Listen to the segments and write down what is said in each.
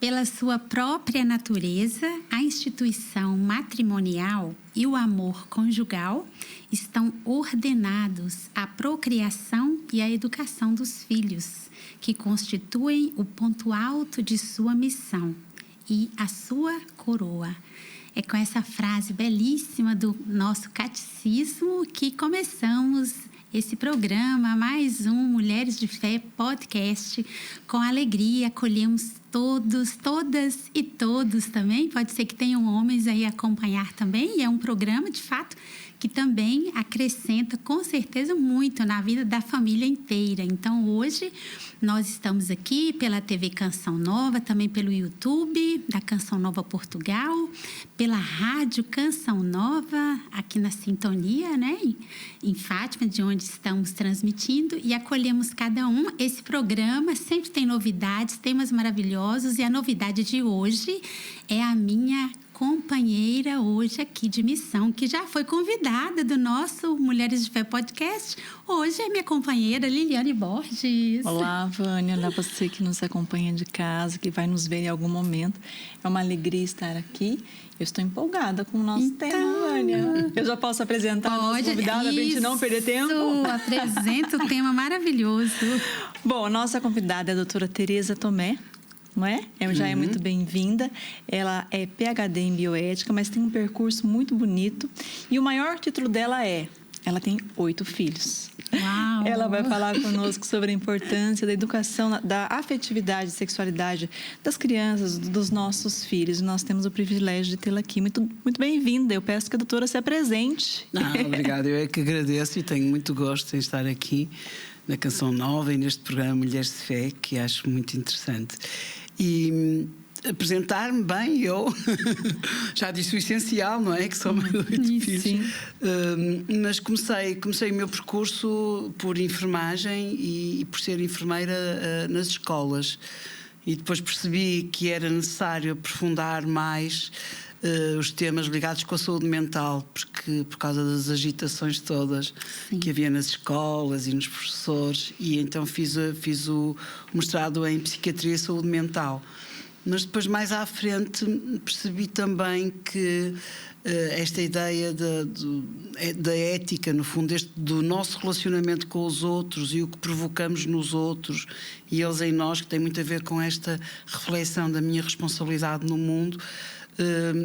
Pela sua própria natureza, a instituição matrimonial e o amor conjugal estão ordenados à procriação e à educação dos filhos, que constituem o ponto alto de sua missão e a sua coroa. É com essa frase belíssima do nosso catecismo que começamos esse programa, mais um Mulheres de Fé podcast. Com alegria, acolhemos todos, todas e todos também. Pode ser que tenham homens aí a acompanhar também. E é um programa, de fato, que também acrescenta, com certeza, muito na vida da família inteira. Então, hoje, nós estamos aqui pela TV Canção Nova, também pelo YouTube da Canção Nova Portugal, pela Rádio Canção Nova, aqui na Sintonia, né? Em Fátima, de onde estamos transmitindo, e acolhemos cada um. Esse programa sempre tem novidades, temas maravilhosos, e a novidade de hoje é a minha companheira hoje aqui de missão, que já foi convidada do nosso Mulheres de Fé podcast. Hoje é minha companheira Liliane Borges. Olá, Vânia. Olá, você que nos acompanha de casa, que vai nos ver em algum momento. É uma alegria estar aqui. Eu estou empolgada com o nosso tema, Vânia. Eu já posso apresentar a nossa convidada para a gente não perder tempo? Apresenta o tema maravilhoso. Bom, a nossa convidada é a doutora Tereza Tomé. Não é? Já é muito bem-vinda. Ela é PhD em bioética, mas tem um percurso muito bonito. E o maior título dela ela tem 8 filhos. Uau. Ela vai falar conosco sobre a importância da educação, da afetividade e sexualidade das crianças, dos nossos filhos. Nós temos o privilégio de tê-la aqui. Muito, muito bem-vinda. Eu peço que a doutora se apresente. Obrigada. Eu é que agradeço e tenho muito gosto em estar aqui na Canção Nova e neste programa Mulheres de Fé, que acho muito interessante. E apresentar-me bem, eu já disse o essencial, não é? Que são 8 filhos. Mas comecei o meu percurso por enfermagem e por ser enfermeira nas escolas. E depois percebi que era necessário aprofundar mais os temas ligados com a saúde mental, porque por causa das agitações todas que havia nas escolas e nos professores, e então fiz o mestrado em Psiquiatria e Saúde Mental. Mas depois, mais à frente, percebi também que esta ideia da ética, no fundo, do nosso relacionamento com os outros e o que provocamos nos outros e eles em nós, que tem muito a ver com esta reflexão da minha responsabilidade no mundo.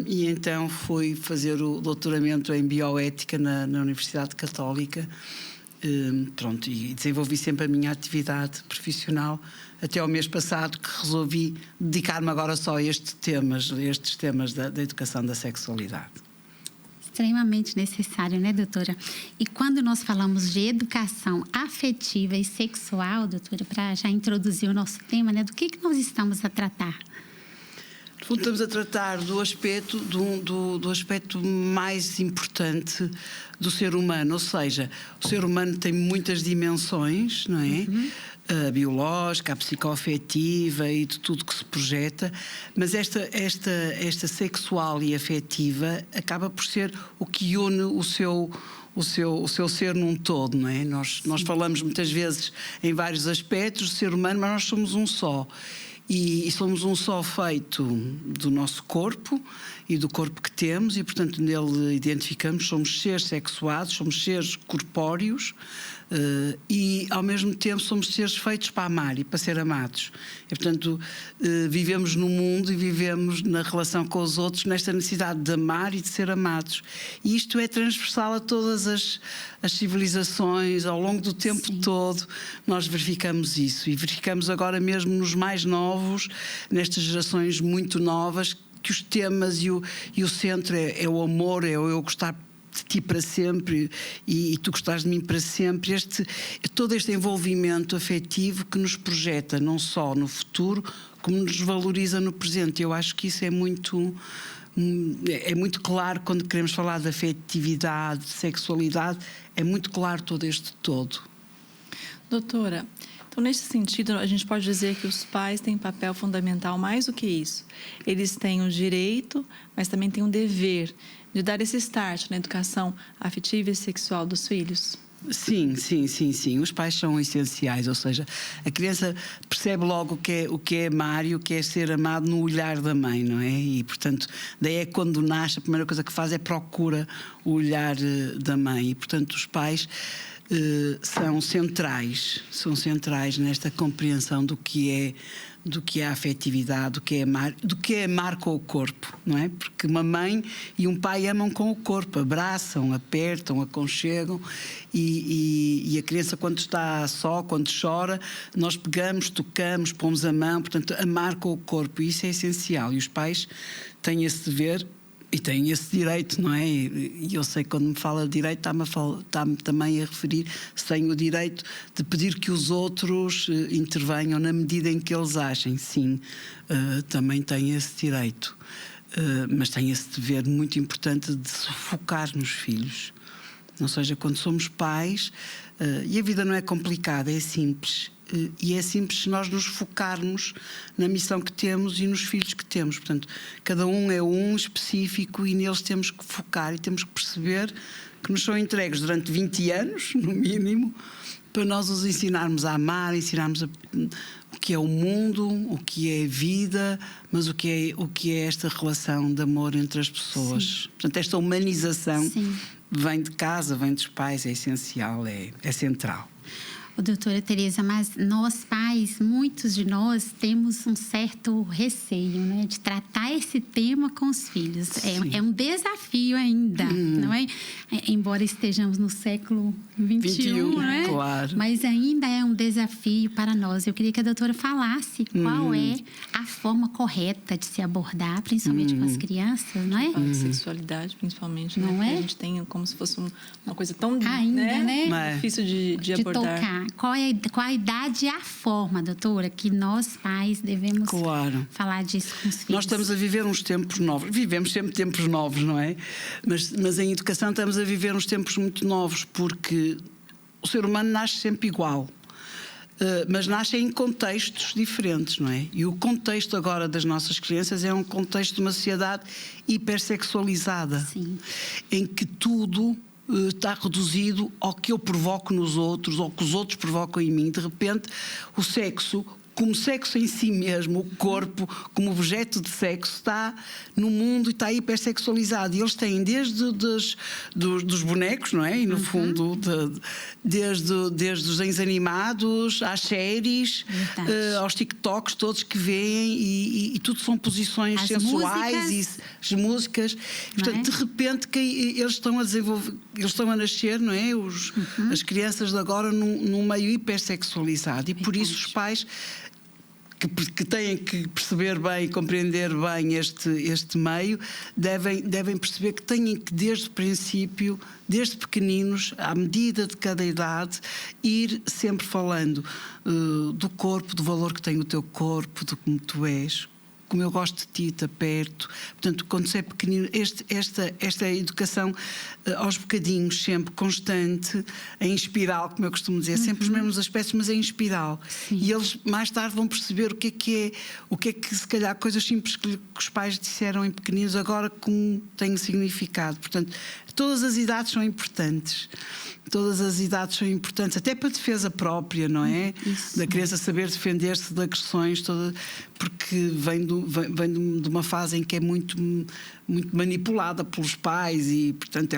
E então fui fazer o doutoramento em bioética na Universidade Católica. E desenvolvi sempre a minha atividade profissional até ao mês passado, que resolvi dedicar-me agora só a estes temas da educação da sexualidade. Extremamente necessário, né, doutora? E quando nós falamos de educação afetiva e sexual, doutora, para já introduzir o nosso tema, né, do que nós estamos a tratar? Estamos a tratar do aspecto, do aspecto mais importante do ser humano, ou seja, o ser humano tem muitas dimensões, não é? A biológica, a psicoafetiva e de tudo que se projeta, mas esta sexual e afetiva acaba por ser o que une o seu ser num todo, não é? Nós falamos muitas vezes em vários aspectos do ser humano, mas nós somos um só. E somos um só feito do nosso corpo e do corpo que temos, e portanto nele identificamos, somos seres sexuados, somos seres corpóreos, e ao mesmo tempo somos seres feitos para amar e para ser amados. E portanto vivemos no mundo e vivemos na relação com os outros nesta necessidade de amar e de ser amados. E isto é transversal a todas as civilizações, ao longo do tempo todo nós verificamos isso, e verificamos agora mesmo nos mais novos, nestas gerações muito novas, que os temas e o centro é o amor, é o eu gostar de ti para sempre e tu gostares de mim para sempre. Todo este envolvimento afetivo que nos projeta não só no futuro, como nos valoriza no presente. Eu acho que isso é muito claro quando queremos falar de afetividade, de sexualidade, é muito claro todo este todo. Doutora, então, nesse sentido, a gente pode dizer que os pais têm papel fundamental mais do que isso. Eles têm o direito, mas também têm o dever de dar esse start na educação afetiva e sexual dos filhos. Sim. Os pais são essenciais, ou seja, a criança percebe logo o que é amar e o que é ser amado no olhar da mãe, não é? E, portanto, daí é quando nasce, a primeira coisa que faz é procura o olhar da mãe. E, portanto, os pais são centrais nesta compreensão do que é a afetividade, do que é amar com o corpo, não é? Porque uma mãe e um pai amam com o corpo, abraçam, apertam, aconchegam e a criança quando está só, quando chora, nós pegamos, tocamos, pomos a mão, portanto, amar com o corpo, isso é essencial e os pais têm esse dever e têm esse direito, não é? E eu sei que quando me fala de direito está-me também a referir se tenho o direito de pedir que os outros intervenham na medida em que eles agem. Sim, também tenho esse direito. Mas tenho esse dever muito importante de se focar nos filhos. Ou seja, quando somos pais, e a vida não é complicada, é simples. E é simples se nós nos focarmos na missão que temos e nos filhos que temos. Portanto, cada um é um específico e neles temos que focar e temos que perceber que nos são entregues durante 20 anos, no mínimo, para nós os ensinarmos a amar, ensinarmos o que é o mundo, o que é a vida, mas o que é esta relação de amor entre as pessoas. Sim. Portanto, esta humanização vem de casa, vem dos pais, é essencial, é central. Doutora Teresa, mas nós pais, muitos de nós temos um certo receio, né, de tratar esse tema com os filhos. É um desafio ainda, não é? Embora estejamos no século XXI, né? Claro. Mas ainda é um desafio para nós. Eu queria que a doutora falasse qual é a forma correta de se abordar, principalmente com as crianças, não é? A sexualidade, principalmente, não é? É? A gente tem como se fosse uma coisa tão ainda, né? Difícil de abordar. Tocar. Qual a idade e a forma, doutora, que nós pais devemos falar disso com os filhos? Nós estamos a viver uns tempos novos. Vivemos sempre tempos novos, não é? Mas em educação estamos a viver uns tempos muito novos, porque o ser humano nasce sempre igual. Mas nasce em contextos diferentes, não é? E o contexto agora das nossas crianças é um contexto de uma sociedade hipersexualizada. Sim. Em que tudo está reduzido ao que eu provoco nos outros, ou que os outros provocam em mim. De repente, o sexo, como sexo em si mesmo, o corpo, como objeto de sexo, está no mundo e está hipersexualizado. E eles têm desde dos bonecos, não é? E no fundo, desde os desenhos animados, às séries, aos TikToks, todos que veem, e tudo são posições sensuais e as músicas. Portanto, de repente, que eles estão a desenvolver, eles estão a nascer, não é? As crianças de agora num meio hipersexualizado. E por isso os pais que têm que perceber bem e compreender bem este meio, devem perceber que têm que, desde o princípio, desde pequeninos, à medida de cada idade, ir sempre falando do corpo, do valor que tem o teu corpo, de como tu és, como eu gosto de ti, te aperto. Portanto, quando se é pequenino, esta educação aos bocadinhos, sempre constante, em espiral, como eu costumo dizer, sempre os mesmos aspectos, mas em espiral. Sim. E eles mais tarde vão perceber o que é que se calhar coisas simples que os pais disseram em pequeninos agora como têm significado. Portanto, todas as idades são importantes. Todas as idades são importantes, até para a defesa própria, não é? Isso. Da criança saber defender-se de agressões, porque vem de uma fase em que é muito manipulada pelos pais e, portanto,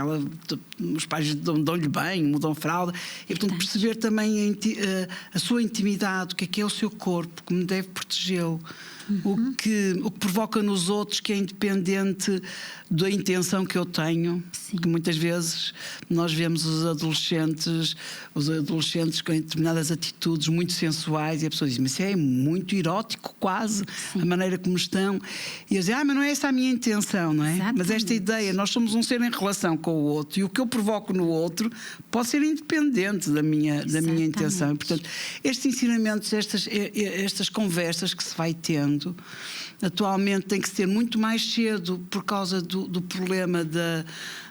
os pais dão-lhe bem, mudam fralda. E, portanto, perceber também a sua intimidade, o que é o seu corpo, como deve protegê-lo. O que provoca nos outros, que é independente da intenção que eu tenho. Sim. Que muitas vezes nós vemos os adolescentes com determinadas atitudes muito sensuais e a pessoa diz, mas isso é muito erótico quase. Sim. A maneira como estão, e eles dizem, mas não é essa a minha intenção, não é? Exatamente. Mas esta ideia, nós somos um ser em relação com o outro, e o que eu provoco no outro pode ser independente da minha intenção. E, portanto, estes ensinamentos, estas conversas que se vai tendo atualmente tem que se ter muito mais cedo, por causa do problema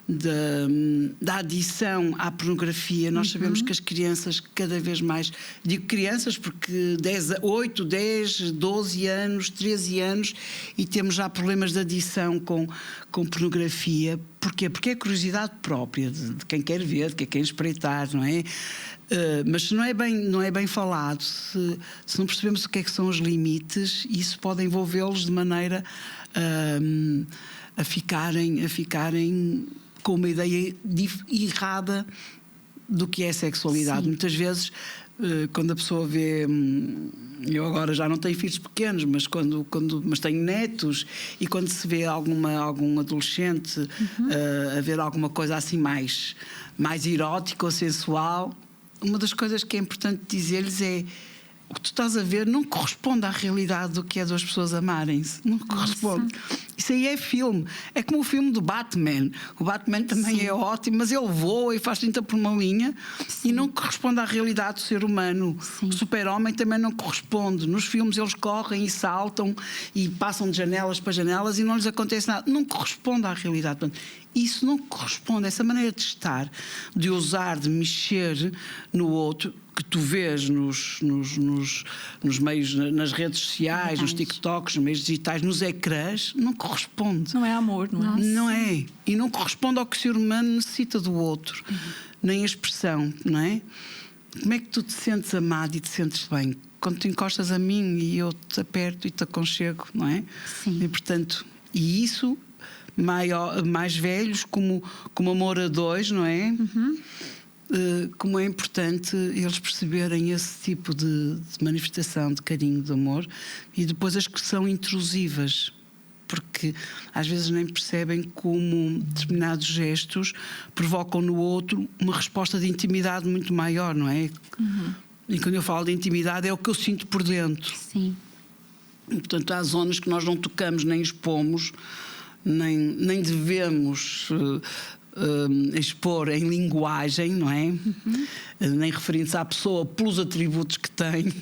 da adição à pornografia. Nós sabemos que as crianças cada vez mais, digo crianças porque 8, 10, 12 anos, 13 anos, e temos já problemas de adição com pornografia. Porquê? Porque é curiosidade própria de quem quer ver, de quem quer espreitar, não é? Mas se não é bem falado, se não percebemos o que é que são os limites, isso pode envolvê-los de maneira a ficarem com uma ideia errada do que é sexualidade. Sim. Muitas vezes, quando a pessoa vê... Eu agora já não tenho filhos pequenos, mas mas tenho netos, e quando se vê algum adolescente a ver alguma coisa assim mais erótica ou sensual, uma das coisas que é importante dizer-lhes é: o que tu estás a ver não corresponde à realidade do que é duas pessoas amarem-se. Não corresponde. Isso aí é filme. É como o filme do Batman. O Batman também é ótimo, mas ele voa e faz 30 por uma linha e não corresponde à realidade do ser humano. O Super-Homem também não corresponde. Nos filmes eles correm e saltam e passam de janelas para janelas e não lhes acontece nada. Não corresponde à realidade. Portanto, isso não corresponde. Essa maneira de estar, de usar, de mexer no outro, que tu vês nos meios, nas redes sociais, nos TikToks, nos meios digitais, nos ecrãs, não corresponde. Não é amor, não é? Não é. E não corresponde ao que o ser humano necessita do outro, nem a expressão, não é? Como é que tu te sentes amado e te sentes bem? Quando te encostas a mim e eu te aperto e te aconchego, não é? Sim. E, portanto, isso, mais velhos, como amor a dois, não é? Como é importante eles perceberem esse tipo de manifestação de carinho, de amor, e depois as que são intrusivas, porque às vezes nem percebem como determinados gestos provocam no outro uma resposta de intimidade muito maior, não é? E quando eu falo de intimidade é o que eu sinto por dentro. Sim. E, portanto, há zonas que nós não tocamos nem expomos, nem devemos expor em linguagem, não é? Nem referindo-se à pessoa pelos atributos que tem.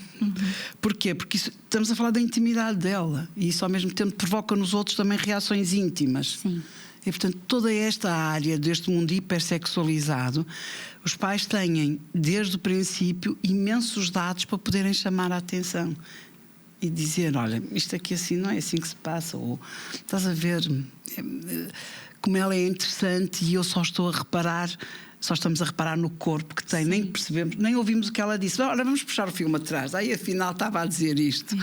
Porquê? Porque estamos a falar da intimidade dela, e isso ao mesmo tempo provoca nos outros também reações íntimas. Sim. E, portanto, toda esta área deste mundo hipersexualizado, os pais têm, desde o princípio, imensos dados para poderem chamar a atenção e dizer: olha, isto aqui assim não é assim que se passa, ou estás a ver como ela é interessante e eu só estamos a reparar no corpo que tem. Sim. Nem percebemos, nem ouvimos o que ela disse. Olha, vamos puxar o filme atrás, aí afinal estava a dizer isto.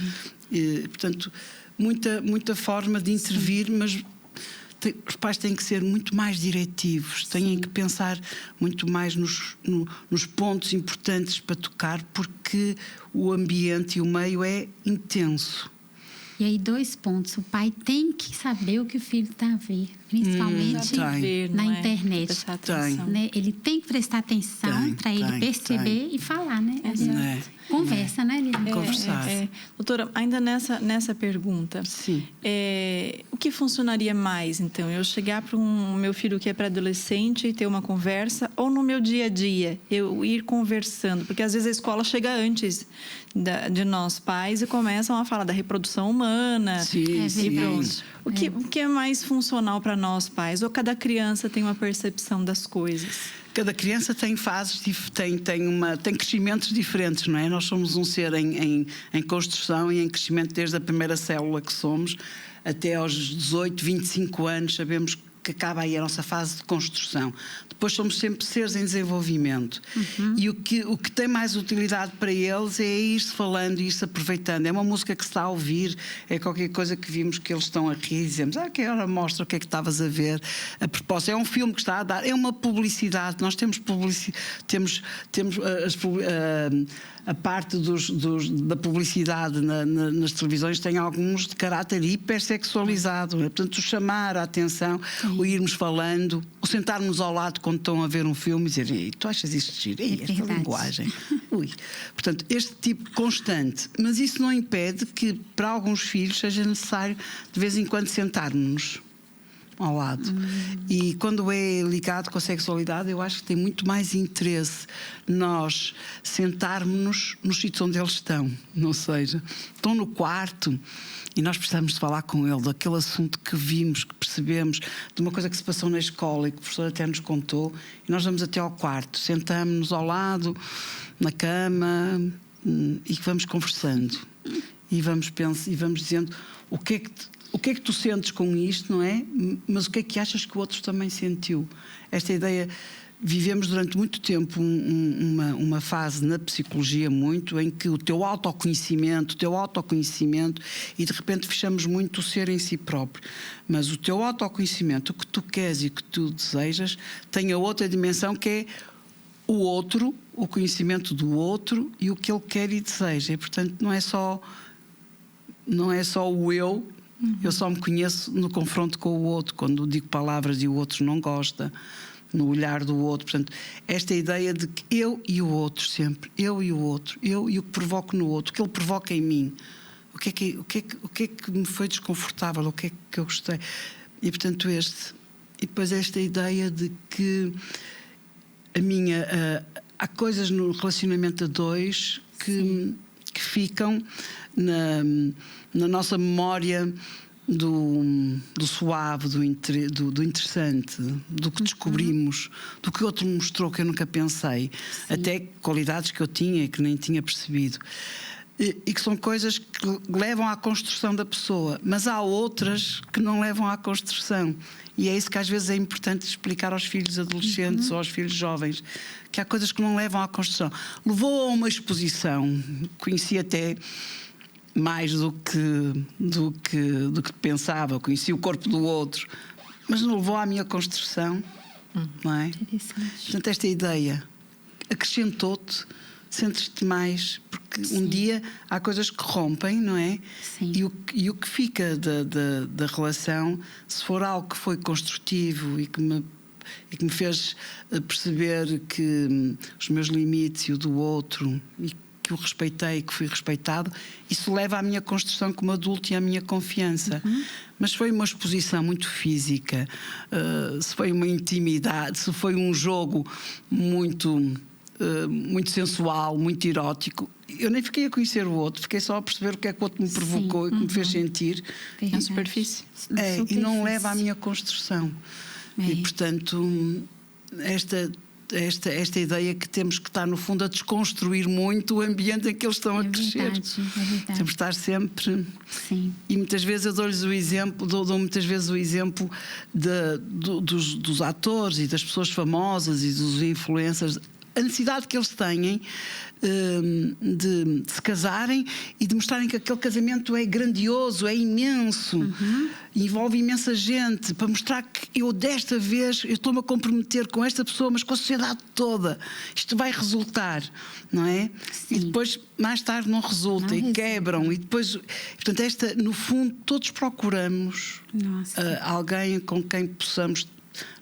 E, portanto, muita forma de intervir. Sim. Mas os pais têm que ser muito mais diretivos, têm que pensar muito mais nos pontos importantes para tocar, porque o ambiente e o meio é intenso. E aí, 2 pontos. O pai tem que saber o que o filho está a ver, principalmente na internet. Tem. Ele tem que prestar atenção para ele perceber e falar, né? Conversa, né, Lilian? Conversar. Doutora, ainda nessa pergunta, o que funcionaria mais, então? Eu chegar para meu filho que é pré-adolescente e ter uma conversa, ou no meu dia a dia, eu ir conversando? Porque às vezes a escola chega antes de nós pais e começam a falar da reprodução humana. Sim. Pronto. O que é mais funcional para nós pais? Ou cada criança tem uma percepção das coisas? Cada criança tem fases, tem crescimentos diferentes, não é? Nós somos um ser em construção e em crescimento desde a primeira célula que somos até aos 18, 25 anos. Sabemos que acaba aí a nossa fase de construção. Depois somos sempre seres em desenvolvimento. E o que tem mais utilidade para eles é ir-se falando e ir-se aproveitando. É uma música que se está a ouvir, é qualquer coisa que vimos que eles estão a rir e dizemos: que hora mostra o que é que estavas a ver. A propósito, é um filme que está a dar, é uma publicidade. Nós temos a parte da publicidade nas televisões tem alguns de caráter hipersexualizado. Portanto, o chamar a atenção, o irmos falando, o sentarmos ao lado quando estão a ver um filme e dizer: tu achas isto giro? Esta linguagem. Portanto, este tipo constante. Mas isso não impede que para alguns filhos seja necessário de vez em quando sentarmos-nos. ao lado. E quando é ligado com a sexualidade, eu acho que tem muito mais interesse nós sentarmos-nos nos sítios onde eles estão. Ou seja, estão no quarto e nós precisamos de falar com ele daquele assunto que vimos, que percebemos, de uma coisa que se passou na escola e que o professor até nos contou, e nós vamos até ao quarto, sentamos-nos ao lado, na cama, e vamos conversando. E vamos dizendo o que é que tu sentes com isto, não é? Mas o que é que achas que o outro também sentiu? Esta ideia, vivemos durante muito tempo uma fase na psicologia em que o teu autoconhecimento, e de repente fechamos muito o ser em si próprio. Mas o teu autoconhecimento, o que tu queres e o que tu desejas, tem a outra dimensão que é o outro, o conhecimento do outro e o que ele quer e deseja. E, portanto, não é só o eu. Eu só me conheço no confronto com o outro, quando digo palavras e o outro não gosta, no olhar do outro. Portanto, esta ideia de que eu e o outro sempre, eu e o outro, eu e o que provoco no outro, o que ele provoca em mim, o que é que me foi desconfortável, o que é que eu gostei. E, portanto, e depois esta ideia de que há coisas no relacionamento a dois que ficam na nossa memória do suave, do interessante, do que descobrimos, do que o outro mostrou que eu nunca pensei. Sim. Até qualidades que eu tinha e que nem tinha percebido. E que são coisas que levam à construção da pessoa, mas há outras que não levam à construção. E é isso que às vezes é importante explicar aos filhos adolescentes ou aos filhos jovens, que há coisas que não levam à construção. Levou a uma exposição, conheci até mais do que pensava, conheci o corpo do outro, mas não levou à minha construção, não é? Portanto, esta ideia acrescentou-te, sentes-te mais, porque um dia há coisas que rompem, não é? Sim. E o que fica da relação, se for algo que foi construtivo e que me fez perceber que os meus limites e o do outro, e que o respeitei e que fui respeitado, isso leva à minha construção como adulto e à minha confiança. Mas foi uma exposição muito física, se foi uma intimidade, se foi um jogo muito sensual, muito erótico, eu nem fiquei a conhecer o outro, fiquei só a perceber o que é que o outro me provocou e que me fez sentir. Na superfície. E não leva à minha construção. E, portanto, esta ideia que temos que estar, no fundo, a desconstruir muito o ambiente em que eles estão a crescer. Verdade. Temos que estar sempre. Sim. E muitas vezes eu dou-lhes o exemplo, dou muitas vezes o exemplo dos atores e das pessoas famosas e dos influencers, a necessidade que eles têm de se casarem e de mostrarem que aquele casamento é grandioso, é imenso, envolve imensa gente, para mostrar que eu desta vez eu estou-me a comprometer com esta pessoa, mas com a sociedade toda. Isto vai resultar, não é? Sim. E depois, mais tarde, não resulta e quebram. E depois, portanto, no fundo, todos procuramos alguém com quem possamos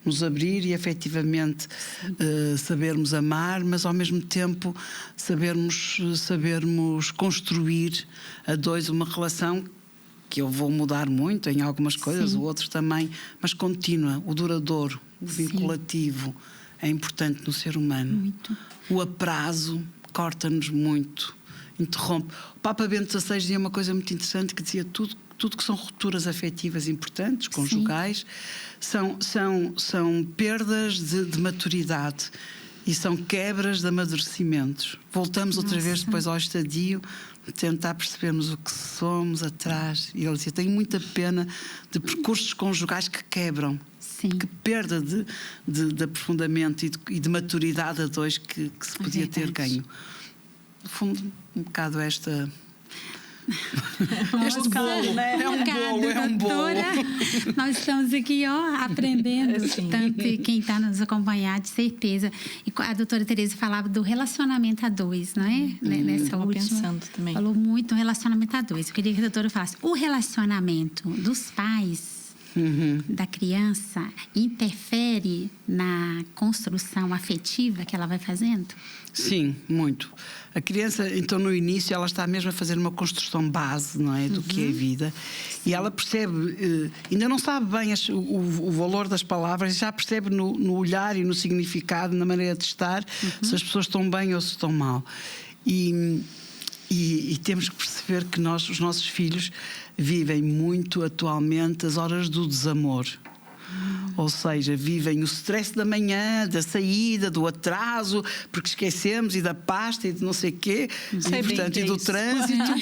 nos abrir e efetivamente sabermos amar, mas ao mesmo tempo sabermos construir a dois uma relação que eu vou mudar muito em algumas coisas, o outro também, mas contínua, o duradouro, o vinculativo é importante no ser humano. Muito. O aprazo corta-nos muito, interrompe. O Papa Bento XVI dizia uma coisa muito interessante, que dizia tudo que são rupturas afetivas importantes, conjugais, são perdas de maturidade e são quebras de amadurecimentos. Voltamos outra vez depois ao estadio, tentar percebermos o que somos atrás. E ele dizia, tenho muita pena de percursos conjugais que quebram. Sim. Que perda de aprofundamento e de maturidade a dois que se podia ter ganho. No fundo, um bocado este bolo, né? É um bolo. Nós estamos aqui, aprendendo tanto, e quem está nos acompanhando, de certeza. E a doutora Tereza falava do relacionamento a dois, não é? Nessa última. Pensando também. Falou muito do relacionamento a dois. Eu queria que a doutora falasse o relacionamento dos pais da criança interfere na construção afetiva que ela vai fazendo? Sim, muito. A criança, então, no início, ela está mesmo a fazer uma construção base, não é, do que é a vida. E ela percebe, ainda não sabe bem o valor das palavras, já percebe no olhar e no significado, na maneira de estar, se as pessoas estão bem ou se estão mal. E temos que perceber que os nossos filhos vivem muito atualmente as horas do desamor. Ou seja, vivem o stress da manhã, da saída, do atraso, porque esquecemos, e da pasta, e de não sei o quê, e do trânsito.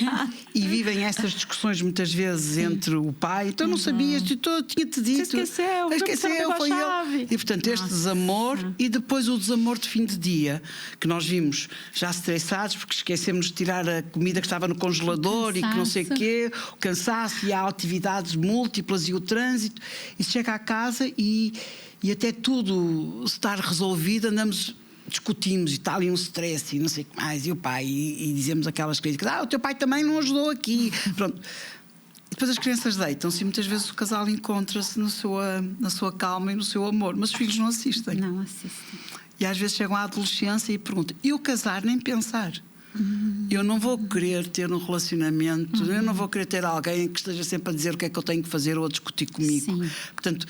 E vivem essas discussões muitas vezes entre o pai. Então não sabias, tinha-te dito. Você esqueceu, foi ele. E portanto este desamor, e depois o desamor de fim de dia, que nós vimos já estressados porque esquecemos de tirar a comida que estava no congelador e que não sei o quê, o cansaço e há atividades múltiplas e o trânsito. E se chega à casa e até tudo estar resolvido, discutimos e está ali um stress e não sei o que mais, e o pai, e dizemos aquelas críticas, o teu pai também não ajudou aqui. Pronto. E depois as crianças deitam-se e muitas vezes o casal encontra-se na sua calma e no seu amor, mas os filhos não assistem. Não assistem. E às vezes chegam à adolescência e perguntam, e o casar nem pensar? Eu não vou querer ter um relacionamento, eu não vou querer ter alguém que esteja sempre a dizer o que é que eu tenho que fazer ou a discutir comigo. Sim. Portanto,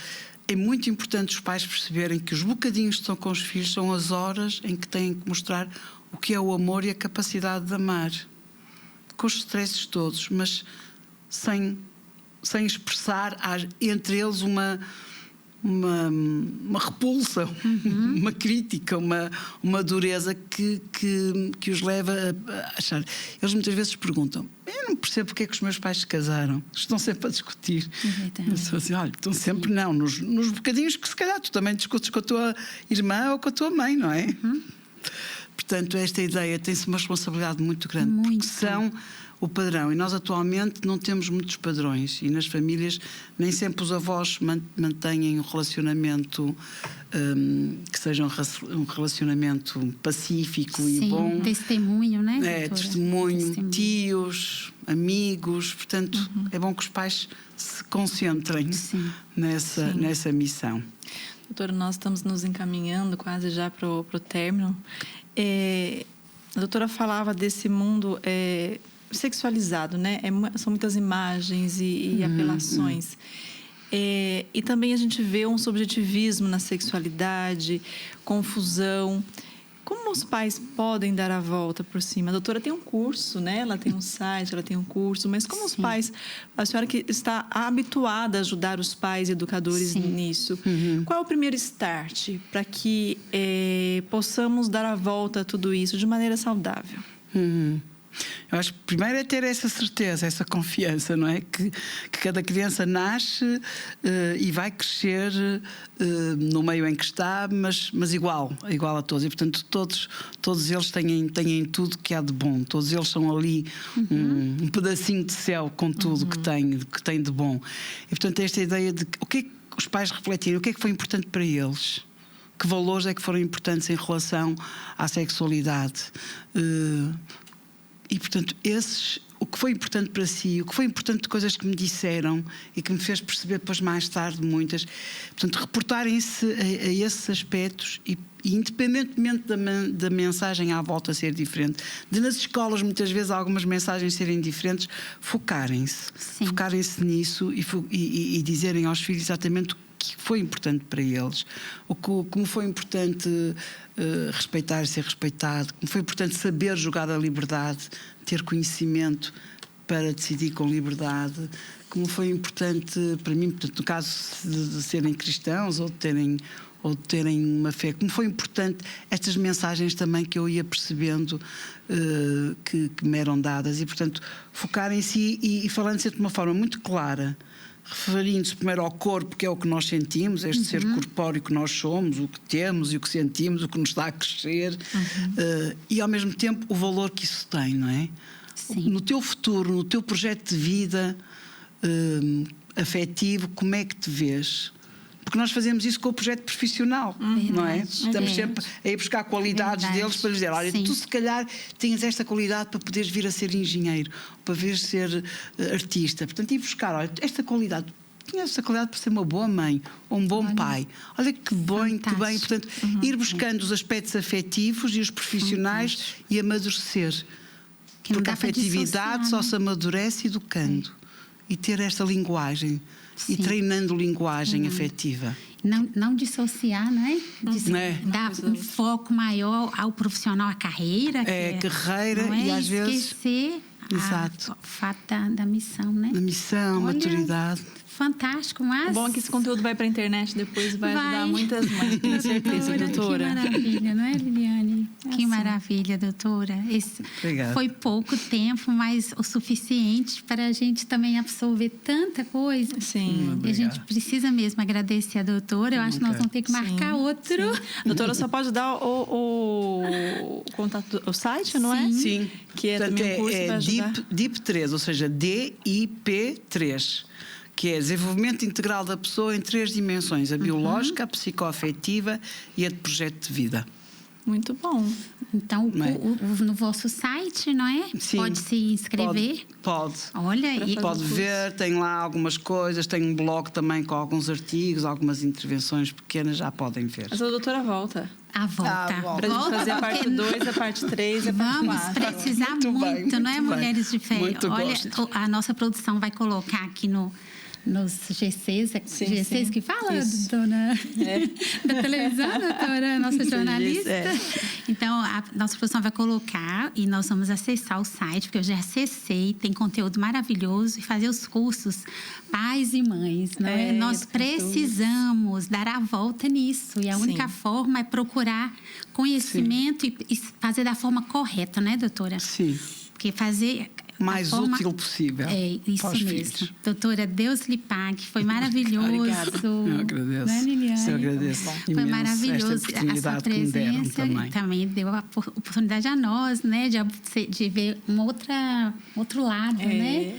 é muito importante os pais perceberem que os bocadinhos que estão com os filhos são as horas em que têm que mostrar o que é o amor e a capacidade de amar. Com os stresses todos, mas sem expressar entre eles uma repulsa, uma crítica, uma dureza que os leva a achar. Eles muitas vezes perguntam, eu não percebo porque é que os meus pais se casaram, estão sempre a discutir. Assim, olha, estão sempre nos bocadinhos que se calhar tu também discutes com a tua irmã ou com a tua mãe, não é? Portanto, esta ideia tem-se uma responsabilidade muito grande, porque são o padrão, e nós atualmente não temos muitos padrões, e nas famílias nem sempre os avós mantêm um relacionamento que seja um relacionamento pacífico e bom. Testemunho, né? Testemunho, tios, amigos, portanto é bom que os pais se concentrem nessa missão. Doutora, nós estamos nos encaminhando quase já para o término. A doutora falava desse mundo sexualizado, né? São muitas imagens e apelações. E também a gente vê um subjetivismo na sexualidade, confusão. Como os pais podem dar a volta por cima? A doutora tem um curso, né? Ela tem um site, ela tem um curso, mas como os pais... A senhora que está habituada a ajudar os pais e educadores nisso, qual é o primeiro start para que possamos dar a volta a tudo isso de maneira saudável? Eu acho que primeiro é ter essa certeza, essa confiança, não é? Que cada criança nasce e vai crescer no meio em que está, mas igual a todos. E, portanto, todos eles têm tudo que há de bom. Todos eles são ali um pedacinho de céu com tudo que tem de bom. E, portanto, esta ideia de o que é que os pais refletirem, o que é que foi importante para eles? Que valores é que foram importantes em relação à sexualidade? E, portanto, o que foi importante para si, o que foi importante de coisas que me disseram e que me fez perceber depois mais tarde muitas. Portanto, reportarem-se a esses aspectos e independentemente da mensagem à volta ser diferente, de nas escolas muitas vezes algumas mensagens serem diferentes, focarem-se nisso e dizerem aos filhos exatamente o que foi importante para eles, como foi importante respeitar e ser respeitado, como foi importante saber jogar a liberdade, ter conhecimento para decidir com liberdade, como foi importante para mim, portanto, no caso de serem cristãos ou de terem uma fé, como foi importante estas mensagens também que eu ia percebendo que me eram dadas, e portanto focarem-se e falando-se de uma forma muito clara, referindo-se primeiro ao corpo, que é o que nós sentimos, este ser corpóreo que nós somos, o que temos e o que sentimos, o que nos está a crescer, e ao mesmo tempo o valor que isso tem, não é? Sim. No teu futuro, no teu projeto de vida afetivo, como é que te vês? Porque nós fazemos isso com o projeto profissional, não é? Estamos sempre a ir buscar qualidades deles para dizer, olha, tu se calhar tens esta qualidade para poderes vir a ser engenheiro, para vir a ser artista. Portanto, ir buscar, olha, esta qualidade tinha essa qualidade por ser uma boa mãe ou um bom pai. Olha que bem, que bem. Portanto, ir buscando os aspectos afetivos e os profissionais e amadurecer. Porque a afetividade só se amadurece educando. E ter esta linguagem. E treinando linguagem afetiva. Não dissociar, não é? Dar um foco maior ao profissional, à carreira. Carreira e às vezes... esquecer o fato da missão, né? A missão, maturidade. Fantástico, mas... O bom é que esse conteúdo vai para a internet depois, vai ajudar muitas mães, tenho certeza, doutora. Que maravilha, não é, Liliane? Que maravilha, doutora. Foi pouco tempo, mas o suficiente para a gente também absorver tanta coisa. Sim. E a gente precisa mesmo agradecer a doutora. Eu acho que nós vamos ter que marcar outro. Sim. Doutora, só pode dar o contato, o site, não é? Sim. Que é também um curso para ajudar. DIP3, ou seja, DIP3. Que é desenvolvimento integral da pessoa em 3 dimensões: a biológica, a psicoafetiva e a de projeto de vida. Muito bom. Então, no vosso site, não é? Sim. Pode se inscrever? Pode. Olha, pode ver, tem lá algumas coisas, tem um blog também com alguns artigos, algumas intervenções pequenas, já podem ver. Mas a doutora volta. Volta. Para a gente fazer a parte 2, a parte 3 e a parte 4. Vamos precisar muito, não é, Mulheres de Fé? Olha, a nossa produção vai colocar aqui nos GCs, GCs que fala, dona da televisão, doutora, nossa jornalista. Então, a nossa produção vai colocar e nós vamos acessar o site, porque eu já acessei, tem conteúdo maravilhoso, e fazer os cursos pais e mães, não é? Nós precisamos dar a volta nisso, e a única forma é procurar conhecimento e fazer da forma correta, né, doutora? Sim. Porque fazer... mais útil possível. É isso mesmo. Filhos. Doutora, Deus lhe pague. Foi maravilhoso. Obrigada. Eu agradeço. Não é, Liliane? Eu agradeço. Foi maravilhoso. Esta a sua presença também deu a oportunidade a nós, né? De ver outro lado, né?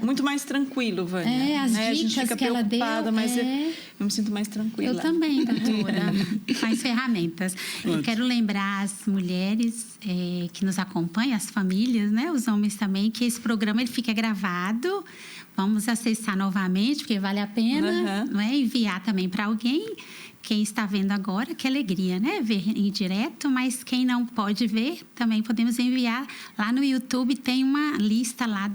Muito mais tranquilo, Vânia. As dicas a gente fica que ela deu. Mas eu me sinto mais tranquila. Eu também, doutora. Mais ferramentas. Eu quero lembrar as mulheres que nos acompanham, as famílias, né? Os homens também, que esse programa ele fica gravado. Vamos acessar novamente, porque vale a pena, não é? Enviar também para alguém. Quem está vendo agora, que alegria, né? Ver em direto, mas quem não pode ver, também podemos enviar. Lá no YouTube tem uma lista lá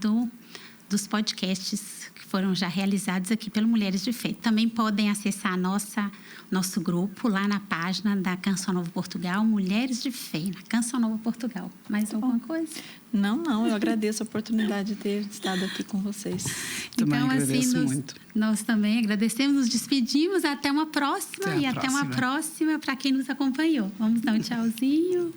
dos podcasts que foram já realizados aqui pelo Mulheres de Fé. Também podem acessar nosso grupo lá na página da Canção Nova Portugal, Mulheres de Fé, na Canção Nova Portugal. Mais alguma coisa? Não, eu agradeço a oportunidade de ter estado aqui com vocês. Também agradeço muito. Nós também agradecemos, nos despedimos, até uma próxima até uma próxima para quem nos acompanhou. Vamos dar um tchauzinho.